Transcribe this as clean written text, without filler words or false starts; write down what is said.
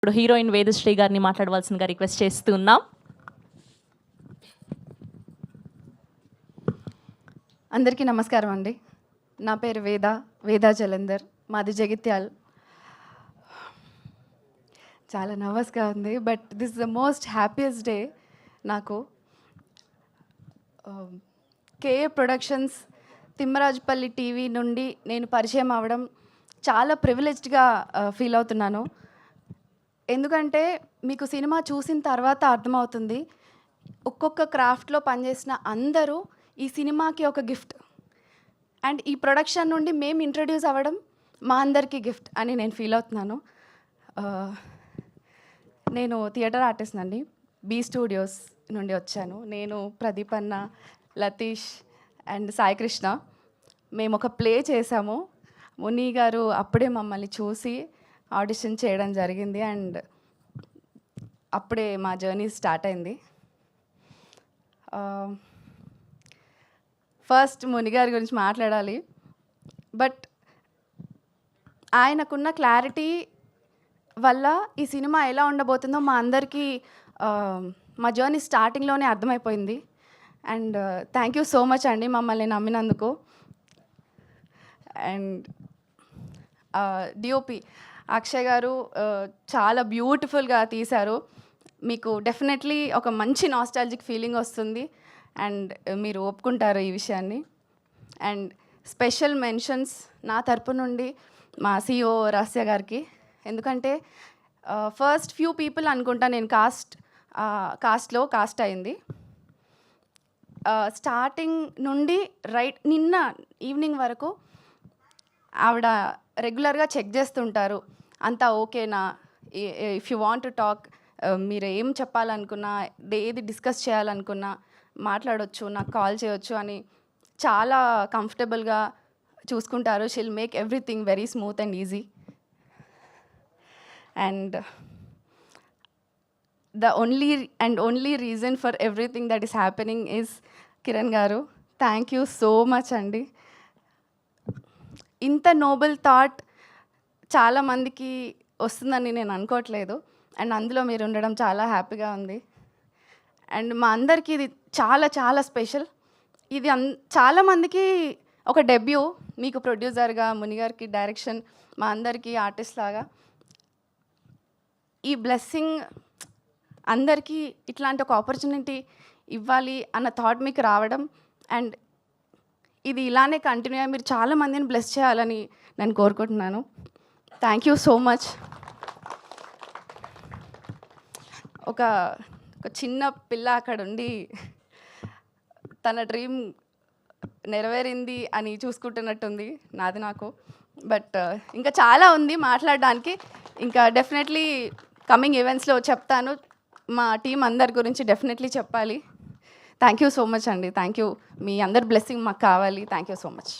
ఇప్పుడు హీరోయిన్ వేదశ్రీ గారిని మాట్లాడవలసిందిగా రిక్వెస్ట్ చేస్తున్నాం. అందరికీ నమస్కారం అండి. నా పేరు వేదా జలంధర్, మాది జగిత్యాల్. చాలా నర్వస్గా ఉంది, but this the most happiest day నాకు. కేఏ ప్రొడక్షన్స్ తిమ్మరాజుపల్లి టీవీ నుండి నేను పరిచయం అవ్వడం చాలా ప్రివిలేజ్డ్గా ఫీల్ అవుతున్నాను. ఎందుకంటే మీకు సినిమా చూసిన తర్వాత అర్థమవుతుంది, ఒక్కొక్క క్రాఫ్ట్లో పనిచేసిన అందరూ ఈ సినిమాకి ఒక గిఫ్ట్. అండ్ ఈ ప్రొడక్షన్ నుండి మేము ఇంట్రడ్యూస్ అవ్వడం మా అందరికీ గిఫ్ట్ అని నేను ఫీల్ అవుతున్నాను. నేను థియేటర్ ఆర్టిస్ట్ అండి, బీ స్టూడియోస్ నుండి వచ్చాను. నేను ప్రదీప్ అన్న, లతీష్ అండ్ సాయి కృష్ణ మేము ఒక ప్లే చేసాము. ముని గారు అప్పుడే మమ్మల్ని చూసి ఆడిషన్ చేయడం జరిగింది అండ్ అప్పుడే మా జర్నీ స్టార్ట్ అయింది. ఫస్ట్ ముని గారి గురించి మాట్లాడాలి, బట్ ఆయనకున్న క్లారిటీ వల్ల ఈ సినిమా ఎలా ఉండబోతుందో మా అందరికీ మా జర్నీ స్టార్టింగ్లోనే అర్థమైపోయింది. And thank you so much అండి మమ్మల్ని నమ్మినందుకు. అండ్ డిఓపి అక్షయ్ గారు చాలా బ్యూటిఫుల్గా తీశారు. మీకు డెఫినెట్లీ ఒక మంచి నాస్టాలజిక్ ఫీలింగ్ వస్తుంది అండ్ మీరు ఒప్పుకుంటారు ఈ విషయాన్ని. అండ్ స్పెషల్ మెన్షన్స్ నా తరపు నుండి మా సిఇఓ రహస్య గారికి. ఎందుకంటే ఫస్ట్ ఫ్యూ పీపుల్ అనుకుంటా నేను కాస్ట్లో కాస్ట్ అయింది. స్టార్టింగ్ నుండి నిన్న ఈవినింగ్ వరకు ఆవిడ రెగ్యులర్గా చెక్ చేస్తుంటారు, అంతా ఓకేనా, if you want to talk, మీరు ఏం చెప్పాలనుకున్నా, ఏది డిస్కస్ చేయాలనుకున్నా మాట్లాడవచ్చు, నాకు కాల్ చేయొచ్చు అని చాలా కంఫర్టబుల్గా చూసుకుంటారు. She'll make everything very smooth and easy. And the only reason for everything that is happening is Kiran garu. Thank you so much అండి. ఇంత నోబెల్ థాట్ చాలామందికి వస్తుందని నేను అనుకోవట్లేదు అండ్ అందులో మీరు ఉండడం చాలా హ్యాపీగా ఉంది. అండ్ మా అందరికీ ఇది చాలా చాలా స్పెషల్. ఇది చాలామందికి ఒక డెబ్యూ, మీకు ప్రొడ్యూసర్గా, ముని గారికి డైరెక్షన్, మా అందరికీ ఆర్టిస్ట్ లాగా. ఈ బ్లెస్సింగ్ అందరికీ ఇట్లాంటి ఒక ఆపర్చునిటీ ఇవ్వాలి అన్న థాట్ మీకు రావడం అండ్ ఇది ఇలానే కంటిన్యూ అయ్యి మీరు చాలామందిని బ్లెస్ చేయాలని నేను కోరుకుంటున్నాను. Thank you so much. ఒక చిన్న పిల్ల అక్కడ ఉండి తన డ్రీమ్ నెరవేరింది అని చూసుకుంటున్నట్టుంది నాది నాకు. బట్ ఇంకా చాలా ఉంది మాట్లాడడానికి. ఇంకా డెఫినెట్లీ కమింగ్ ఈవెంట్స్లో చెప్తాను. మా టీం అందరి గురించి డెఫినెట్లీ చెప్పాలి. థ్యాంక్ యూ సో మచ్ అండి. Thank you. మీ అందరి బ్లెస్సింగ్ మాకు కావాలి. Thank you so much.